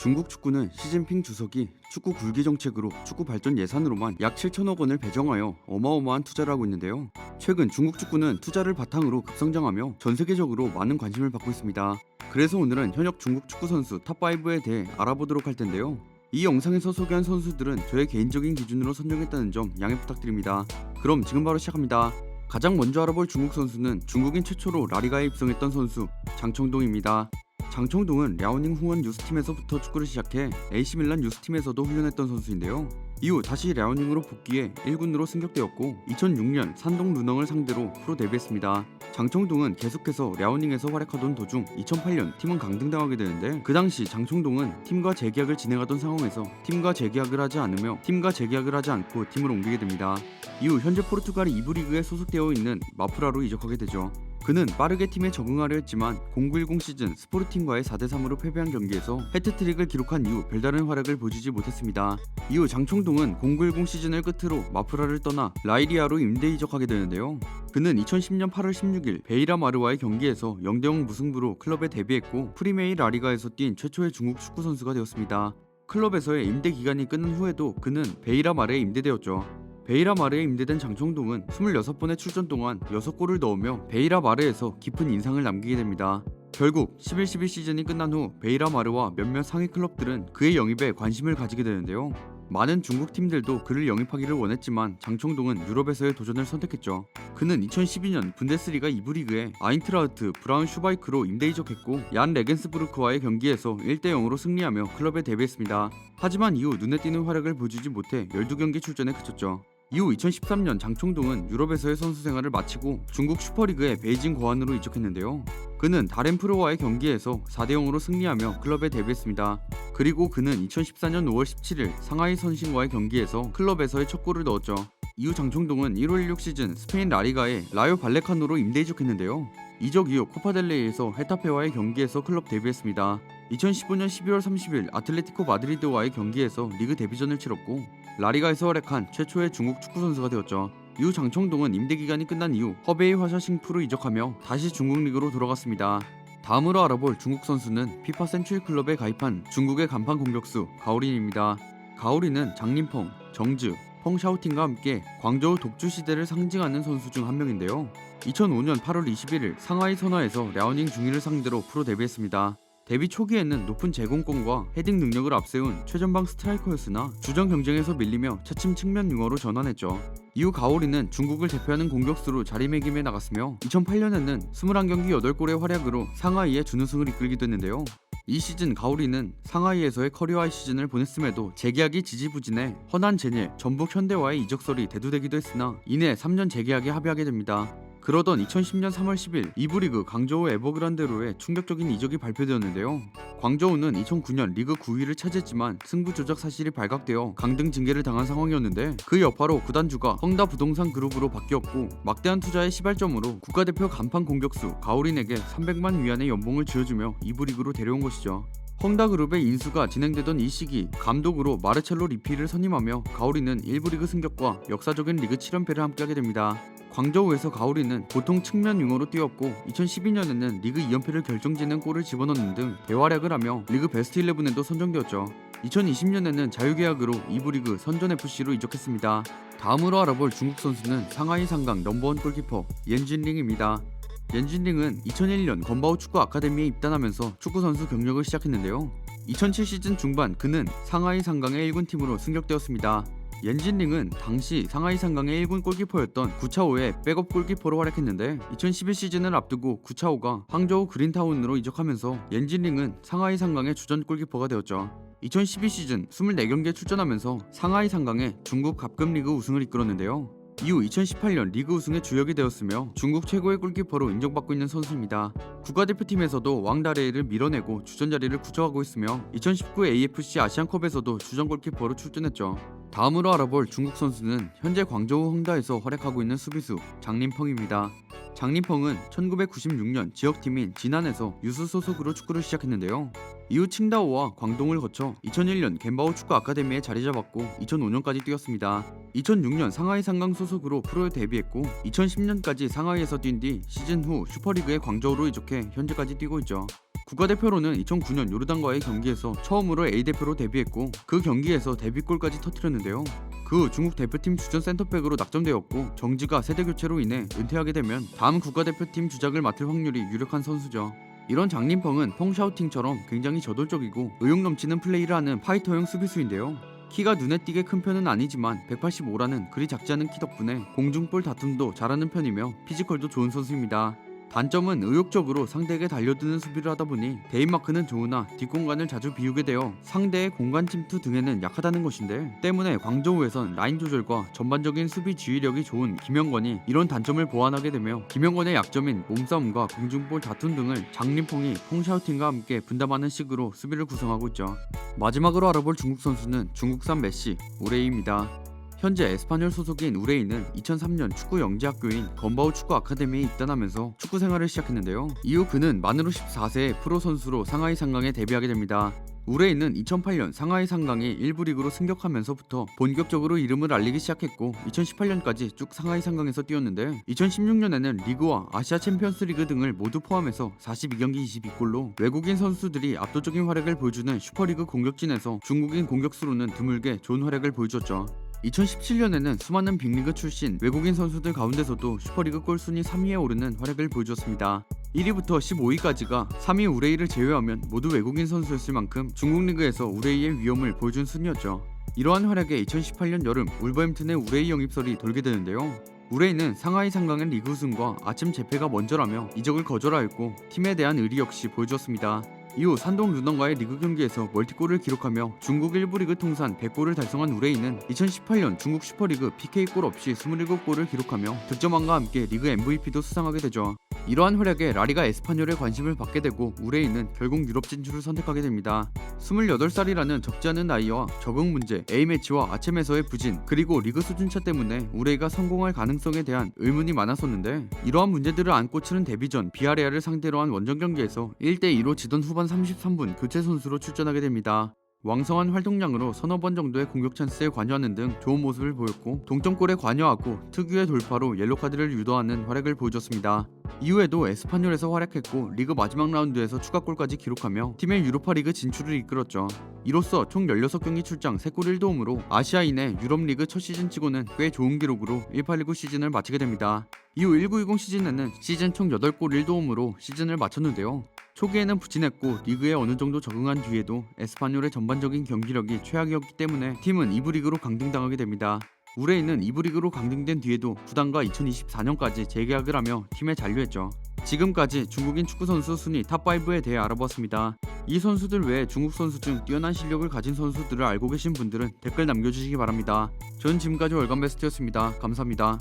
중국 축구는 시진핑 주석이 축구 굴기 정책으로 축구 발전 예산으로만 약 7천억 원을 배정하여 어마어마한 투자를 하고 있는데요. 최근 중국 축구는 투자를 바탕으로 급성장하며 전 세계적으로 많은 관심을 받고 있습니다. 그래서 오늘은 현역 중국 축구 선수 탑5에 대해 알아보도록 할 텐데요. 이 영상에서 소개한 선수들은 저의 개인적인 기준으로 선정했다는 점 양해 부탁드립니다. 그럼 지금 바로 시작합니다. 가장 먼저 알아볼 중국 선수는 중국인 최초로 라리가에 입성했던 선수 장청동입니다. 장청동은 랴오닝 흥원 유스팀에서부터 축구를 시작해 AC밀란 유스팀에서도 훈련했던 선수인데요. 이후 다시 랴오닝으로 복귀해 1군으로 승격되었고 2006년 산동 루넝을 상대로 프로 데뷔했습니다. 장청동은 계속해서 랴오닝에서 활약하던 도중 2008년 팀은 강등당하게 되는데 그 당시 장청동은 팀과 재계약을 진행하던 상황에서 팀과 재계약을 하지 않고 팀을 옮기게 됩니다. 이후 현재 포르투갈 2부 리그에 소속되어 있는 마프라로 이적하게 되죠. 그는 빠르게 팀에 적응하려 했지만 0910 시즌 스포르팅과의 4대3으로 패배한 경기에서 해트트릭을 기록한 이후 별다른 활약을 보여주지 못했습니다. 이후 장청동은 0910 시즌을 끝으로 마프라를 떠나 라이리아로 임대 이적하게 되는데요. 그는 2010년 8월 16일 베이라 마르와의 경기에서 0대0 무승부로 클럽에 데뷔했고 프리메이 라리가에서 뛴 최초의 중국 축구 선수가 되었습니다. 클럽에서의 임대 기간이 끝난 후에도 그는 베이라 마르에 임대되었죠. 베이라 마르에 임대된 장청동은 26번의 출전 동안 6골을 넣으며 베이라 마르에서 깊은 인상을 남기게 됩니다. 결국 11-12 시즌이 끝난 후 베이라 마르와 몇몇 상위 클럽들은 그의 영입에 관심을 가지게 되는데요. 많은 중국 팀들도 그를 영입하기를 원했지만 장청동은 유럽에서의 도전을 선택했죠. 그는 2012년 분데스리가 2부 리그에 아인트라흐트 브라운슈바이크로 임대 이적했고 얀 레겐스부르크와의 경기에서 1대0으로 승리하며 클럽에 데뷔했습니다. 하지만 이후 눈에 띄는 활약을 보여주지 못해 12경기 출전에 그쳤죠. 이후 2013년 장청동은 유럽에서의 선수 생활을 마치고 중국 슈퍼리그의 베이징 고안으로 이적했는데요. 그는 다른 프로와의 경기에서 4대0으로 승리하며 클럽에 데뷔했습니다. 그리고 그는 2014년 5월 17일 상하이 선신과의 경기에서 클럽에서의 첫 골을 넣었죠. 이후 장청동은 1월16 시즌 스페인 라리가의 라요 발레카노로 임대 이적했는데요. 이적 이후 코파델레이에서 헤타페와의 경기에서 클럽 데뷔했습니다. 2015년 12월 30일 아틀레티코 마드리드와의 경기에서 리그 데뷔전을 치렀고 라리가에서 활약한 최초의 중국 축구 선수가 되었죠. 이후 장청동은 임대 기간이 끝난 이후 허베이 화샤싱푸로 이적하며 다시 중국 리그로 돌아갔습니다. 다음으로 알아볼 중국 선수는 피파 센츄리 클럽에 가입한 중국의 간판 공격수 가오린입니다. 가오린은 장림펑, 정즈, 펑샤오팅과 함께 광저우 독주 시대를 상징하는 선수 중 한 명인데요. 2005년 8월 21일 상하이 선화에서 랴오닝 중위를 상대로 프로 데뷔했습니다. 데뷔 초기에는 높은 제공권과 헤딩 능력을 앞세운 최전방 스트라이커였으나 주전 경쟁에서 밀리며 차츰 측면 융화로 전환했죠. 이후 가오리는 중국을 대표하는 공격수로 자리매김해 나갔으며 2008년에는 21경기 8골의 활약으로 상하이의 준우승을 이끌기도 했는데요. 이 시즌 가오리는 상하이에서의 커리어 하이 시즌을 보냈음에도 재계약이 지지부진해 허난 제니엘, 전북 현대와의 이적설이 대두되기도 했으나 이내 3년 재계약에 합의하게 됩니다. 그러던 2010년 3월 10일 2부 리그 광저우 에버그란데로의 충격적인 이적이 발표되었는데요. 광저우는 2009년 리그 9위를 차지했지만 승부 조작 사실이 발각되어 강등 징계를 당한 상황이었는데 그 여파로 구단주가 헝다 부동산 그룹으로 바뀌었고 막대한 투자의 시발점으로 국가대표 간판 공격수 가오린에게 300만 위안의 연봉을 쥐어주며 2부 리그로 데려온 것이죠. 헝다그룹의 인수가 진행되던 이 시기 감독으로 마르첼로 리피를 선임하며 가오리는 1부 리그 승격과 역사적인 리그 7연패를 함께하게 됩니다. 광저우에서 가오리는 보통 측면 윙어로 뛰었고 2012년에는 리그 2연패를 결정짓는 골을 집어넣는 등 대활약을 하며 리그 베스트 11에도 선정되었죠. 2020년에는 자유계약으로 2부 리그 선전FC로 이적했습니다. 다음으로 알아볼 중국 선수는 상하이 상강 넘버원 골키퍼 옌진링입니다. 옌진링은 2001년 건바오 축구 아카데미에 입단하면서 축구 선수 경력을 시작했는데요. 2007 시즌 중반 그는 상하이 상강의 1군 팀으로 승격되었습니다. 옌진링은 당시 상하이 상강의 1군 골키퍼였던 구차오의 백업 골키퍼로 활약했는데 2011 시즌을 앞두고 구차오가 항저우 그린타운으로 이적하면서 옌진링은 상하이 상강의 주전 골키퍼가 되었죠. 2012 시즌 24경기에 출전하면서 상하이 상강의 중국 갑급 리그 우승을 이끌었는데요. 이후 2018년 리그 우승의 주역이 되었으며 중국 최고의 골키퍼로 인정받고 있는 선수입니다. 국가대표팀에서도 왕다레이를 밀어내고 주전 자리를 구축하고 있으며 2019 AFC 아시안컵에서도 주전 골키퍼로 출전했죠. 다음으로 알아볼 중국 선수는 현재 광저우 헝다에서 활약하고 있는 수비수 장림펑입니다. 장림펑은 1996년 지역팀인 진안에서 유스 소속으로 축구를 시작했는데요. 이후 칭다오와 광동을 거쳐 2001년 겐바오 축구 아카데미에 자리 잡았고 2005년까지 뛰었습니다. 2006년 상하이 상강 소속으로 프로에 데뷔했고 2010년까지 상하이에서 뛴 뒤 시즌 후 슈퍼리그의 광저우로 이적해 현재까지 뛰고 있죠. 국가대표로는 2009년 요르단과의 경기에서 처음으로 A대표로 데뷔했고 그 경기에서 데뷔골까지 터뜨렸는데요. 그 후 중국 대표팀 주전 센터백으로 낙점되었고 정지가 세대교체로 인해 은퇴하게 되면 다음 국가대표팀 주장을 맡을 확률이 유력한 선수죠. 이런 장림펑은 펑샤오팅처럼 굉장히 저돌적이고 의욕 넘치는 플레이를 하는 파이터형 수비수인데요. 키가 눈에 띄게 큰 편은 아니지만 185라는 그리 작지 않은 키 덕분에 공중볼 다툼도 잘하는 편이며 피지컬도 좋은 선수입니다. 단점은 의욕적으로 상대에게 달려드는 수비를 하다 보니 대인마크는 좋으나 뒷공간을 자주 비우게 되어 상대의 공간 침투 등에는 약하다는 것인데, 때문에 광저우에선 라인 조절과 전반적인 수비 지휘력이 좋은 김영권이 이런 단점을 보완하게 되며 김영권의 약점인 몸싸움과 공중볼 다툼 등을 장림퐁이 퐁샤우팅과 함께 분담하는 식으로 수비를 구성하고 있죠. 마지막으로 알아볼 중국 선수는 중국산 메시 우레이입니다. 현재 에스파뇰 소속인 우레이는 2003년 축구 영재학교인 건바오 축구 아카데미에 입단하면서 축구 생활을 시작했는데요. 이후 그는 만으로 14세의 프로 선수로 상하이 상강에 데뷔하게 됩니다. 우레이는 2008년 상하이 상강의 1부 리그로 승격하면서부터 본격적으로 이름을 알리기 시작했고 2018년까지 쭉 상하이 상강에서 뛰었는데 2016년에는 리그와 아시아 챔피언스 리그 등을 모두 포함해서 42경기 22골로 외국인 선수들이 압도적인 활약을 보여주는 슈퍼리그 공격진에서 중국인 공격수로는 드물게 좋은 활약을 보여줬죠. 2017년에는 수많은 빅리그 출신 외국인 선수들 가운데서도 슈퍼리그 골순위 3위에 오르는 활약을 보여줬습니다. 1위부터 15위까지가 3위 우레이를 제외하면 모두 외국인 선수였을 만큼 중국 리그에서 우레이의 위험을 보여준 순이었죠. 이러한 활약에 2018년 여름 울버햄튼의 우레이 영입설이 돌게 되는데요. 우레이는 상하이 상강의 리그 우승과 아침 재패가 먼저라며 이적을 거절하였고 팀에 대한 의리 역시 보여주었습니다. 이후 산동 르넌과의 리그 경기에서 멀티골을 기록하며 중국 1부 리그 통산 100골을 달성한 우레이는 2018년 중국 슈퍼리그 PK골 없이 27골을 기록하며 득점왕과 함께 리그 MVP도 수상하게 되죠. 이러한 활약에 라리가 에스파뇰에 관심을 받게 되고 우레이는 결국 유럽 진출을 선택하게 됩니다. 28살이라는 적지 않은 나이와 적응 문제, A매치와 아챔에서의 부진, 그리고 리그 수준차 때문에 우레이가 성공할 가능성에 대한 의문이 많았었는데, 이러한 문제들을 안고 치른 데뷔전 비아레알을 상대로 한 원정 경기에서 1대2로 지던 후반 33분 교체 선수로 출전하게 됩니다. 왕성한 활동량으로 서너 번 정도의 공격 찬스에 관여하는 등 좋은 모습을 보였고 동점골에 관여하고 특유의 돌파로 옐로카드를 유도하는 활약을 보여줬습니다. 이후에도 에스파뇰에서 활약했고 리그 마지막 라운드에서 추가골까지 기록하며 팀의 유로파리그 진출을 이끌었죠. 이로써 총 16경기 출장 3골 1도움으로 아시아인의 유럽리그 첫 시즌치고는 꽤 좋은 기록으로 1819 시즌을 마치게 됩니다. 이후 1920 시즌에는 시즌 총 8골 1도움으로 시즌을 마쳤는데요. 초기에는 부진했고 리그에 어느 정도 적응한 뒤에도 에스파뇰의 전반적인 경기력이 최악이었기 때문에 팀은 2부 리그로 강등당하게 됩니다. 우레이는 2부 리그로 강등된 뒤에도 구단과 2024년까지 재계약을 하며 팀에 잔류했죠. 지금까지 중국인 축구선수 순위 탑5에 대해 알아보았습니다. 이 선수들 외에 중국 선수 중 뛰어난 실력을 가진 선수들을 알고 계신 분들은 댓글 남겨주시기 바랍니다. 전 지금까지 월간베스트였습니다. 감사합니다.